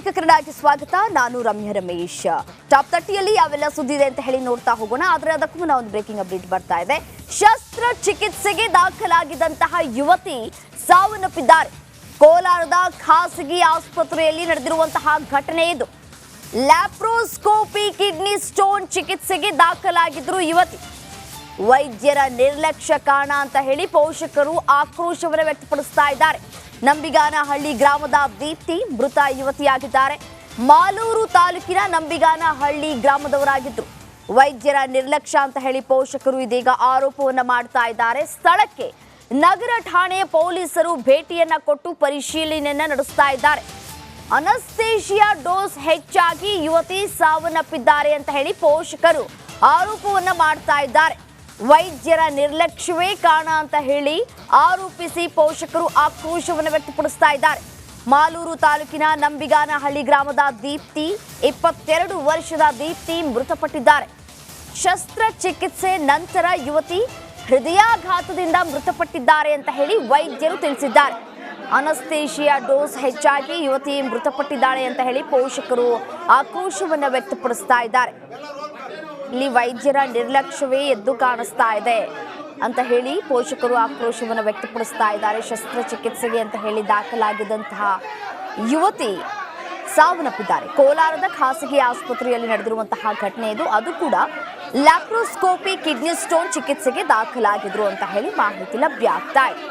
ಅನೇಕ ಕನ್ನಡಕ್ಕೆ ಸ್ವಾಗತ. ನಾನು ರಮ್ಯ ರಮೇಶ್. ಟಾಪ್ 30ಯಲ್ಲಿ ಯಾವೆಲ್ಲ ಸುದ್ದಿ ಇದೆ ಅಂತ ಹೇಳಿ ನೋಡ್ತಾ ಹೋಗೋಣ. ಆದರೆ ಅದಕ್ಕೂ ಮುನ್ನ ಒಂದು ಬ್ರೇಕಿಂಗ್ ಅಪ್ಡೇಟ್ ಬರ್ತಾ ಇದೆ. ಶಸ್ತ್ರಚಿಕಿತ್ಸೆಗೆ ದಾಖಲಾಗಿದ್ದಂತಹ ಯುವತಿ ಸಾವನ್ನಪ್ಪಿದ್ದಾರೆ. ಕೋಲಾರದ ಖಾಸಗಿ ಆಸ್ಪತ್ರೆಯಲ್ಲಿ ನಡೆದಿರುವಂತಹ ಘಟನೆ ಇದು. ಲ್ಯಾಪ್ರೋಸ್ಕೋಪಿ ಕಿಡ್ನಿ ಸ್ಟೋನ್ ಚಿಕಿತ್ಸೆಗೆ ದಾಖಲಾಗಿದ್ರು ಯುವತಿ. ವೈದ್ಯರ ನಿರ್ಲಕ್ಷ್ಯ ಕಾರಣ ಅಂತ ಹೇಳಿ ಪೋಷಕರು ಆಕ್ರೋಶವನ್ನು ವ್ಯಕ್ತಪಡಿಸ್ತಾ ಇದ್ದಾರೆ. ನಂಬಿಗಾನಹಳ್ಳಿ ಗ್ರಾಮದ ದೀಪ್ತಿ ಮೃತ ಯುವತಿಯಾಗಿದ್ದಾರೆ. ಮಾಲೂರು ತಾಲೂಕಿನ ನಂಬಿಗಾನಹಳ್ಳಿ ಗ್ರಾಮದವರಾಗಿದ್ರು. ವೈದ್ಯರ ನಿರ್ಲಕ್ಷ್ಯ ಅಂತ ಹೇಳಿ ಪೋಷಕರು ಇದೀಗ ಆರೋಪವನ್ನ ಮಾಡ್ತಾ ಇದ್ದಾರೆ. ಸ್ಥಳಕ್ಕೆ ನಗರ ಠಾಣೆಯ ಪೊಲೀಸರು ಭೇಟಿಯನ್ನ ಕೊಟ್ಟು ಪರಿಶೀಲನೆಯನ್ನ ನಡೆಸ್ತಾ ಇದ್ದಾರೆ. ಅನಸ್ತೇಶಿಯಾ ಡೋಸ್ ಹೆಚ್ಚಾಗಿ ಯುವತಿ ಸಾವನ್ನಪ್ಪಿದ್ದಾರೆ ಅಂತ ಹೇಳಿ ಪೋಷಕರು ಆರೋಪವನ್ನ ಮಾಡ್ತಾ ಇದ್ದಾರೆ. ವೈದ್ಯರ ನಿರ್ಲಕ್ಷ್ಯವೇ ಕಾರಣ ಅಂತ ಹೇಳಿ ಆರೋಪಿಸಿ ಪೋಷಕರು ಆಕ್ರೋಶವನ್ನು ವ್ಯಕ್ತಪಡಿಸ್ತಾ ಇದ್ದಾರೆ. ಮಾಲೂರು ತಾಲೂಕಿನ ನಂಬಿಗಾನಹಳ್ಳಿ ಗ್ರಾಮದ ದೀಪ್ತಿ 22 ವರ್ಷದ ದೀಪ್ತಿ ಮೃತಪಟ್ಟಿದ್ದಾರೆ. ಶಸ್ತ್ರಚಿಕಿತ್ಸೆ ನಂತರ ಯುವತಿ ಹೃದಯಾಘಾತದಿಂದ ಮೃತಪಟ್ಟಿದ್ದಾರೆ ಅಂತ ಹೇಳಿ ವೈದ್ಯರು ತಿಳಿಸಿದ್ದಾರೆ. ಅನಸ್ತೇಶಿಯಾ ಡೋಸ್ ಹೆಚ್ಚಾಗಿ ಯುವತಿ ಮೃತಪಟ್ಟಿದ್ದಾಳೆ ಅಂತ ಹೇಳಿ ಪೋಷಕರು ಆಕ್ರೋಶವನ್ನು ವ್ಯಕ್ತಪಡಿಸ್ತಾ ಇದ್ದಾರೆ. ಇಲ್ಲಿ ವೈದ್ಯರ ನಿರ್ಲಕ್ಷ್ಯವೇ ಎದ್ದು ಕಾಣಿಸ್ತಾ ಇದೆ ಅಂತ ಹೇಳಿ ಪೋಷಕರು ಆಕ್ರೋಶವನ್ನು ವ್ಯಕ್ತಪಡಿಸ್ತಾ ಇದ್ದಾರೆ. ಶಸ್ತ್ರಚಿಕಿತ್ಸೆಗೆ ಅಂತ ಹೇಳಿ ದಾಖಲಾಗಿದ್ದಂತಹ ಯುವತಿ ಸಾವನ್ನಪ್ಪಿದ್ದಾರೆ. ಕೋಲಾರದ ಖಾಸಗಿ ಆಸ್ಪತ್ರೆಯಲ್ಲಿ ನಡೆದಿರುವಂತಹ ಘಟನೆ ಇದು. ಅದು ಕೂಡ ಲ್ಯಾಪ್ರೋಸ್ಕೋಪಿ ಕಿಡ್ನಿ ಸ್ಟೋನ್ ಚಿಕಿತ್ಸೆಗೆ ದಾಖಲಾಗಿದ್ರು ಅಂತ ಹೇಳಿ ಮಾಹಿತಿ ಲಭ್ಯ ಆಗ್ತಾ ಇದೆ.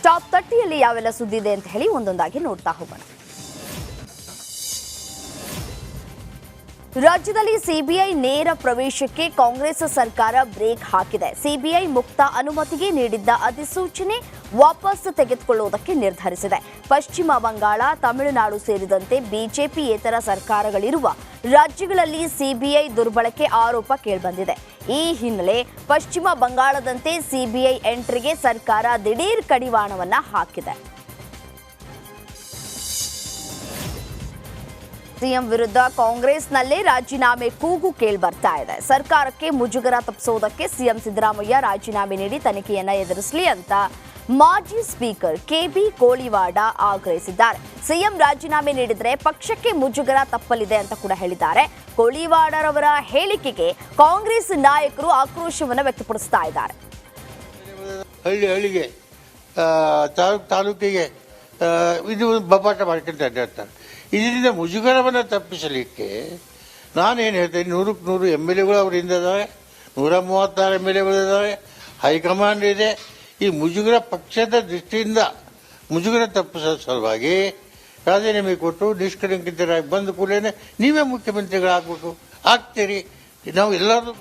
ಟಾಪ್ 30ಯಲ್ಲಿ ಯಾವೆಲ್ಲ ಸುದ್ದಿ ಇದೆ ಅಂತ ಹೇಳಿ ಒಂದೊಂದಾಗಿ ನೋಡ್ತಾ ಹೋಗೋಣ. ರಾಜ್ಯದಲ್ಲಿ ಸಿಬಿಐ ನೇರ ಪ್ರವೇಶಕ್ಕೆ ಕಾಂಗ್ರೆಸ್ ಸರ್ಕಾರ ಬ್ರೇಕ್ ಹಾಕಿದೆ. ಸಿಬಿಐ ಮುಕ್ತ ಅನುಮತಿಗೆ ನೀಡಿದ್ದ ಅಧಿಸೂಚನೆ ವಾಪಸ್ ತೆಗೆದುಕೊಳ್ಳುವುದಕ್ಕೆ ನಿರ್ಧರಿಸಿದೆ. ಪಶ್ಚಿಮ ಬಂಗಾಳ, ತಮಿಳುನಾಡು ಸೇರಿದಂತೆ ಬಿಜೆಪಿಯೇತರ ಸರ್ಕಾರಗಳಿರುವ ರಾಜ್ಯಗಳಲ್ಲಿ ಸಿಬಿಐ ದುರ್ಬಳಕೆ ಆರೋಪ ಕೇಳಿಬಂದಿದೆ. ಈ ಹಿನ್ನೆಲೆ ಪಶ್ಚಿಮ ಬಂಗಾಳದಂತೆ ಸಿಬಿಐ ಎಂಟ್ರಿಗೆ ಸರ್ಕಾರ ದಿಢೀರ್ ಕಡಿವಾಣವನ್ನ ಹಾಕಿದೆ. ಸಿಎಂ ವಿರುದ್ಧ ಕಾಂಗ್ರೆಸ್ನಲ್ಲೇ ರಾಜೀನಾಮೆ ಕೂಗು ಕೇಳಿಬರ್ತಾ ಇದೆ. ಸರ್ಕಾರಕ್ಕೆ ಮುಜುಗರ ತಪ್ಪಿಸೋದಕ್ಕೆ ಸಿಎಂ ಸಿದ್ದರಾಮಯ್ಯ ರಾಜೀನಾಮೆ ನೀಡಿ ತನಿಖೆಯನ್ನ ಎದುರಿಸಲಿ ಅಂತ ಮಾಜಿ ಸ್ಪೀಕರ್ ಕೆಬಿ ಕೋಳಿವಾಡ ಆಗ್ರಹಿಸಿದ್ದಾರೆ. ಸಿಎಂ ರಾಜೀನಾಮೆ ನೀಡಿದರೆ ಪಕ್ಷಕ್ಕೆ ಮುಜುಗರ ತಪ್ಪಲಿದೆ ಅಂತ ಕೂಡ ಹೇಳಿದ್ದಾರೆ. ಕೋಳಿವಾಡರವರ ಹೇಳಿಕೆಗೆ ಕಾಂಗ್ರೆಸ್ ನಾಯಕರು ಆಕ್ರೋಶವನ್ನು ವ್ಯಕ್ತಪಡಿಸ್ತಾ ಇದ್ದಾರೆ. ಹಳ್ಳಿಗೆ ತಾಲೂಕಿಗೆ ಇದು ಬಬ್ಬಾಟ ಮಾಡ್ಕೊಂತ ಅಡ್ಡಾಡ್ತಾರೆ. ಇದರಿಂದ ಮುಜುಗರವನ್ನು ತಪ್ಪಿಸಲಿಕ್ಕೆ ನಾನೇನು ಹೇಳ್ತೇನೆ, 100ಕ್ಕೆ 100 MLAಗಳು ಅವರಿಂದ ಇದ್ದಾವೆ, 136 MLAಗಳಿದ್ದಾವೆ, ಹೈಕಮಾಂಡ್ ಇದೆ. ಈ ಮುಜುಗರ ಪಕ್ಷದ ದೃಷ್ಟಿಯಿಂದ ಮುಜುಗರ ತಪ್ಪಿಸೋ ಸಲುವಾಗಿ ರಾಜೀನಾಮೆ ಕೊಟ್ಟು ನಿಷ್ಕಳಂಕಿತರಾಗಿ ಬಂದ ಕೂಡಲೇ ನೀವೇ ಮುಖ್ಯಮಂತ್ರಿಗಳಾಗಬೇಕು, ಆಗ್ತೀರಿ. ನಾವು ಎಲ್ಲರೂ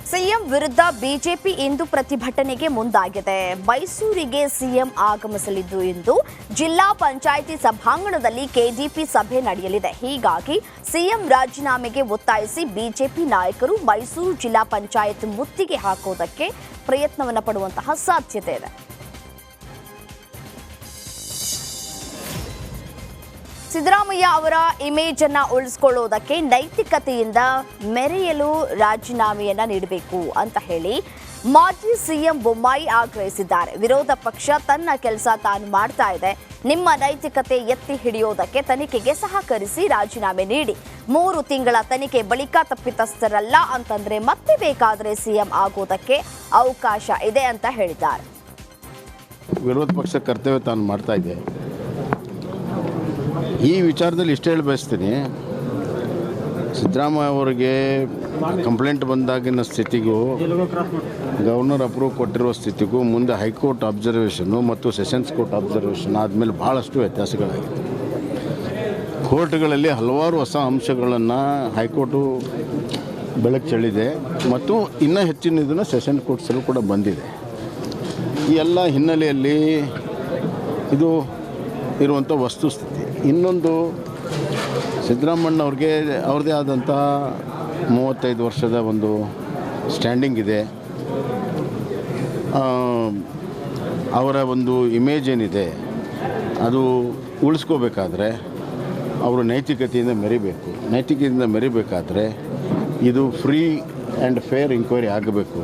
ಸಿಎಂ ವಿರುದ್ಧ ಬಿಜೆಪಿ ಇಂದು ಪ್ರತಿಭಟನೆಗೆ ಮುಂದಾಗಿದೆ. ಮೈಸೂರಿಗೆ ಸಿಎಂ ಆಗಮಿಸಲಿದ್ದು ಇಂದು ಜಿಲ್ಲಾ ಪಂಚಾಯಿತಿ ಸಭಾಂಗಣದಲ್ಲಿ ಕೆಡಿಪಿ ಸಭೆ ನಡೆಯಲಿದೆ. ಹೀಗಾಗಿ ಸಿಎಂ ರಾಜೀನಾಮೆಗೆ ಒತ್ತಾಯಿಸಿ ಬಿಜೆಪಿ ನಾಯಕರು ಮೈಸೂರು ಜಿಲ್ಲಾ ಪಂಚಾಯತ್ ಮುತ್ತಿಗೆ ಹಾಕೋದಕ್ಕೆ ಪ್ರಯತ್ನವನ್ನು ಪಡುವಂತಹ ಸಾಧ್ಯತೆ ಇದೆ. ಸಿದ್ದರಾಮಯ್ಯ ಅವರ ಇಮೇಜ್ ಅನ್ನ ಉಳಿಸಿಕೊಳ್ಳುವುದಕ್ಕೆ ನೈತಿಕತೆಯಿಂದ ಮೆರೆಯಲು ರಾಜೀನಾಮೆಯನ್ನ ನೀಡಬೇಕು ಅಂತ ಹೇಳಿ ಮಾಜಿ ಸಿಎಂ ಬೊಮ್ಮಾಯಿ ಆಗ್ರಹಿಸಿದ್ದಾರೆ. ವಿರೋಧ ಪಕ್ಷ ತನ್ನ ಕೆಲಸ ತಾನು ಮಾಡ್ತಾ ಇದೆ, ನಿಮ್ಮ ನೈತಿಕತೆ ಎತ್ತಿ ಹಿಡಿಯೋದಕ್ಕೆ ತನಿಖೆಗೆ ಸಹಕರಿಸಿ ರಾಜೀನಾಮೆ ನೀಡಿ. 3 ತಿಂಗಳ ತನಿಖೆ ಬಳಿಕ ತಪ್ಪಿತಸ್ಥರಲ್ಲ ಅಂತಂದ್ರೆ ಮತ್ತೆ ಬೇಕಾದರೆ ಸಿಎಂ ಆಗೋದಕ್ಕೆ ಅವಕಾಶ ಇದೆ ಅಂತ ಹೇಳಿದ್ದಾರೆ. ವಿರೋಧ ಪಕ್ಷ ಕರ್ತವ್ಯ ತಾನು ಮಾಡ್ತಾ ಇದೆ. ಈ ವಿಚಾರದಲ್ಲಿ ಇಷ್ಟು ಹೇಳಿ ಬಯಸ್ತೀನಿ, ಸಿದ್ದರಾಮಯ್ಯ ಅವರಿಗೆ ಕಂಪ್ಲೇಂಟ್ ಬಂದಾಗಿನ ಸ್ಥಿತಿಗೂ ಗವರ್ನರ್ ಅಪ್ರೂವ್ ಕೊಟ್ಟಿರುವ ಸ್ಥಿತಿಗೂ ಮುಂದೆ ಹೈಕೋರ್ಟ್ ಅಬ್ಸರ್ವೇಷನ್ನು ಮತ್ತು ಸೆಷನ್ಸ್ ಕೋರ್ಟ್ ಅಬ್ಸರ್ವೇಷನ್ ಆದಮೇಲೆ ಭಾಳಷ್ಟು ವ್ಯತ್ಯಾಸಗಳಾಗಿದೆ. ಕೋರ್ಟ್ಗಳಲ್ಲಿ ಹಲವಾರು ಹೊಸ ಅಂಶಗಳನ್ನು ಹೈಕೋರ್ಟು ಬೆಳಕು ಚೆಲ್ಲಿದೆ ಮತ್ತು ಇನ್ನೂ ಹೆಚ್ಚಿನ ಇದನ್ನು ಸೆಷನ್ ಕೋರ್ಟ್ಸಲ್ಲೂ ಕೂಡ ಬಂದಿದೆ. ಈ ಎಲ್ಲ ಹಿನ್ನೆಲೆಯಲ್ಲಿ ಇದು ಇರುವಂಥ ವಸ್ತುಸ್ಥಿತಿ. ಇನ್ನೊಂದು, ಸಿದ್ದರಾಮಣ್ಣವ್ರಿಗೆ ಅವ್ರದ್ದೇ ಆದಂಥ 35 ವರ್ಷದ ಒಂದು ಸ್ಟ್ಯಾಂಡಿಂಗ್ ಇದೆ. ಅವರ ಒಂದು ಇಮೇಜ್ ಏನಿದೆ ಅದು ಉಳಿಸ್ಕೋಬೇಕಾದ್ರೆ ಅವರು ನೈತಿಕತೆಯಿಂದ ಮೆರಿಬೇಕಾದ್ರೆ ಇದು ಫ್ರೀ ಆ್ಯಂಡ್ ಫೇರ್ ಎಂಕ್ವೈರಿ ಆಗಬೇಕು.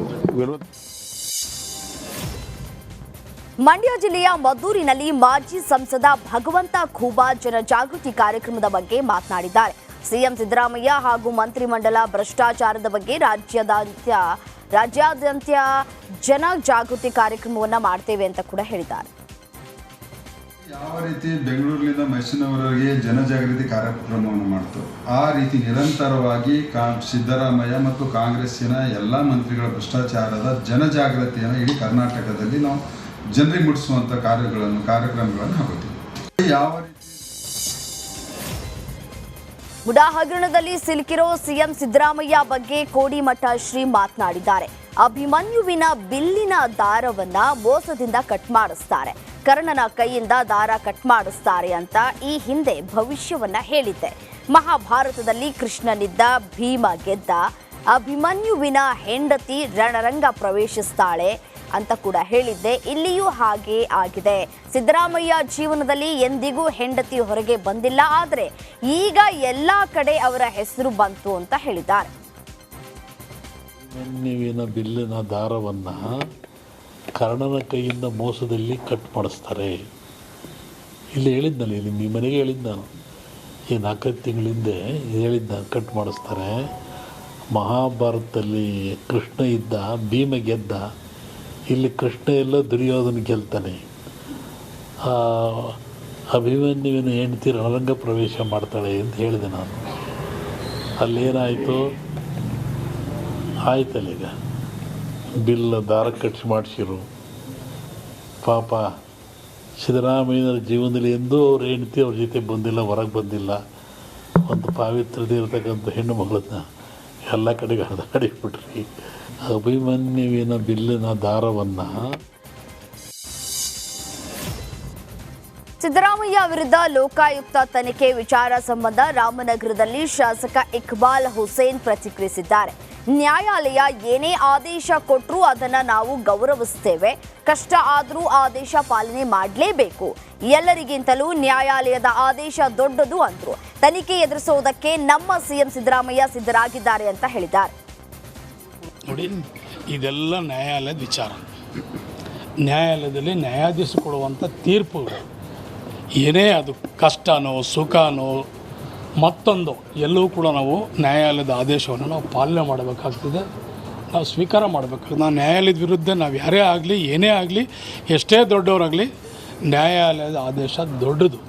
ಮಂಡ್ಯ ಜಿಲ್ಲೆಯ ಮದ್ದೂರಿನಲ್ಲಿ ಮಾಜಿ ಸಂಸದ ಭಗವಂತ ಖೂಬಾ ಜನಜಾಗೃತಿ ಕಾರ್ಯಕ್ರಮದ ಬಗ್ಗೆ ಮಾತನಾಡಿದ್ದಾರೆ. ಸಿಎಂ ಸಿದ್ದರಾಮಯ್ಯ ಹಾಗೂ ಮಂತ್ರಿಮಂಡಲ ಭ್ರಷ್ಟಾಚಾರದ ಬಗ್ಗೆ ರಾಜ್ಯಾದ್ಯಂತ ಜನಜಾಗೃತಿ ಕಾರ್ಯಕ್ರಮವನ್ನು ಮಾಡ್ತೇವೆ ಅಂತ ಕೂಡ ಹೇಳಿದ್ದಾರೆ. ಯಾವ ರೀತಿ ಬೆಂಗಳೂರಿನಿಂದ ಮೈಸೂರಿನವರೆಗೆ ಜನಜಾಗೃತಿ ಕಾರ್ಯಕ್ರಮವನ್ನು ಮಾಡ್ತು, ಆ ರೀತಿ ನಿರಂತರವಾಗಿ ಸಿದ್ದರಾಮಯ್ಯ ಮತ್ತು ಕಾಂಗ್ರೆಸ್ಸಿನ ಎಲ್ಲ ಮಂತ್ರಿಗಳ ಭ್ರಷ್ಟಾಚಾರದ ಜನಜಾಗೃತಿಯನ್ನು ಇಡೀ ಕರ್ನಾಟಕದಲ್ಲಿ ನಾವು ಜನರಿಗೆ ಮುಟ್ಟಿಸುವಂಥ ಕಾರ್ಯಕ್ರಮಗಳನ್ನು ಹಾಕೋತೀವಿ. ಯಾವ ರೀತಿ ಮುಡಾ ಹಗರಣದಲ್ಲಿ ಸಿಲುಕಿರೋ ಸಿಎಂ ಸಿದ್ದರಾಮಯ್ಯ ಬಗ್ಗೆ ಕೋಡಿಮಠ ಶ್ರೀ ಮಾತನಾಡಿದ್ದಾರೆ. ಅಭಿಮನ್ಯುವಿನ ಬಿಲ್ಲಿನ ದಾರವನ್ನ ಮೋಸದಿಂದ ಕಟ್ ಮಾಡಿಸ್ತಾರೆ, ಕರ್ಣನ ಕೈಯಿಂದ ದಾರ ಕಟ್ ಮಾಡಿಸ್ತಾರೆ ಅಂತ ಈ ಹಿಂದೆ ಭವಿಷ್ಯವನ್ನ ಹೇಳಿದ್ದೆ. ಮಹಾಭಾರತದಲ್ಲಿ ಕೃಷ್ಣನಿದ್ದ ಭೀಮ ಗೆದ್ದ, ಅಭಿಮನ್ಯುವಿನ ಹೆಂಡತಿ ರಣರಂಗ ಪ್ರವೇಶಿಸ್ತಾಳೆ ಅಂತ ಕೂಡ ಹೇಳಿದ್ದೆ. ಇಲ್ಲಿಯೂ ಹಾಗೆ ಆಗಿದೆ. ಸಿದ್ದರಾಮಯ್ಯ ಜೀವನದಲ್ಲಿ ಎಂದಿಗೂ ಹೆಂಡತಿ ಹೊರಗೆ ಬಂದಿಲ್ಲ, ಆದರೆ ಈಗ ಎಲ್ಲ ಕಡೆ ಅವರ ಹೆಸರು ಬಂತು ಅಂತ ಹೇಳಿದ್ದಾರೆ. ಅಭಿಮನ್ಯುವಿನ ಬಿಲ್ಲಿನ ದಾರವನ್ನು ಕರ್ಣನ ಕೈಯಿಂದ ಮೋಸದಲ್ಲಿ ಕಟ್ ಮಾಡಿಸ್ತಾರೆ. ಇಲ್ಲಿ ಹೇಳಿದ್ನಲ್ಲ, ಇಲ್ಲಿ ನಿಮ್ಮ ಮನೆಗೆ ಹೇಳಿದ್ದು ನಾನು, ಈ 4 ತಿಂಗಳ ಹಿಂದೆ ಹೇಳಿದ್ದ ಕಟ್ ಮಾಡಿಸ್ತಾರೆ. ಮಹಾಭಾರತದಲ್ಲಿ ಕೃಷ್ಣ ಇದ್ದ, ಭೀಮ ಗೆದ್ದ, ಇಲ್ಲಿ ಕೃಷ್ಣ ಎಲ್ಲ ದುರ್ಯೋಧನ ಗೆಲ್ತಾನೆ. ಅಭಿಮನ್ಯುವಿನ ಹೆಂಡತಿ ರಣರಂಗ ಪ್ರವೇಶ ಮಾಡ್ತಾಳೆ ಅಂತ ಹೇಳಿದೆ ನಾನು. ಅಲ್ಲೇನಾಯಿತು? ಆಯ್ತಲ್ಲ, ಈಗ ಬಿಲ್ಲ ದಾರ ಕಟ್ಸಿ ಮಾಡಿಸಿರು. ಪಾಪ ಸಿದ್ದರಾಮಯ್ಯನ ಜೀವನದಲ್ಲಿ ಎಂದೂ ಅವ್ರ ಹೆಂಡತಿ ಅವ್ರ ಜೊತೆ ಬಂದಿಲ್ಲ, ಹೊರಗೆ ಬಂದಿಲ್ಲ. ಒಂದು ಪಾವಿತ್ರತೆ ಇರತಕ್ಕಂಥ ಹೆಣ್ಣು ಮಗಳನ್ನ ಎಲ್ಲ ಕಡೆಗೆ ಹರಿದಾಡಿಬಿಟ್ರಿ. ಅಭಿಮನ್ಯುವಿನ ಬಿಲ್ಲಿನ ದಾರವನ್ನು ಸಿದ್ದರಾಮಯ್ಯ ವಿರುದ್ಧ ಲೋಕಾಯುಕ್ತ ತನಿಖೆ ವಿಚಾರ ಸಂಬಂಧ ರಾಮನಗರದಲ್ಲಿ ಶಾಸಕ ಇಕ್ಬಾಲ್ ಹುಸೇನ್ ಪ್ರತಿಕ್ರಿಯಿಸಿದ್ದಾರೆ. ನ್ಯಾಯಾಲಯ ಏನೇ ಆದೇಶ ಕೊಟ್ಟರೂ ಅದನ್ನ ನಾವು ಗೌರವಿಸ್ತೇವೆ, ಕಷ್ಟ ಆದರೂ ಆದೇಶ ಪಾಲನೆ ಮಾಡಲೇಬೇಕು. ಎಲ್ಲರಿಗಿಂತಲೂ ನ್ಯಾಯಾಲಯದ ಆದೇಶ ದೊಡ್ಡದು ಅಂದ್ರು. ತನಿಖೆ ಎದುರಿಸುವುದಕ್ಕೆ ನಮ್ಮ ಸಿಎಂ ಸಿದ್ದರಾಮಯ್ಯ ಸಿದ್ಧರಾಗಿದ್ದಾರೆ ಅಂತ ಹೇಳಿದ್ದಾರೆ. ನೋಡಿ, ಇದೆಲ್ಲ ನ್ಯಾಯಾಲಯದ ವಿಚಾರ. ನ್ಯಾಯಾಲಯದಲ್ಲಿ ನ್ಯಾಯಾಧೀಶ ಕೊಡುವಂಥ ತೀರ್ಪುಗಳು ಏನೇ ಅದು ಕಷ್ಟನೋ ಸುಖನೋ ಮತ್ತೊಂದು ಎಲ್ಲವೂ ಕೂಡ ನಾವು ನ್ಯಾಯಾಲಯದ ಆದೇಶವನ್ನು ನಾವು ಪಾಲನೆ ಮಾಡಬೇಕಾಗ್ತದೆ, ನಾವು ಸ್ವೀಕಾರ ಮಾಡಬೇಕಾಗ್ತದೆ. ನಾವು ನ್ಯಾಯಾಲಯದ ವಿರುದ್ಧ ನಾವು ಯಾರೇ ಆಗಲಿ ಏನೇ ಆಗಲಿ ಎಷ್ಟೇ ದೊಡ್ಡವರಾಗಲಿ ನ್ಯಾಯಾಲಯದ ಆದೇಶ ದೊಡ್ಡದು.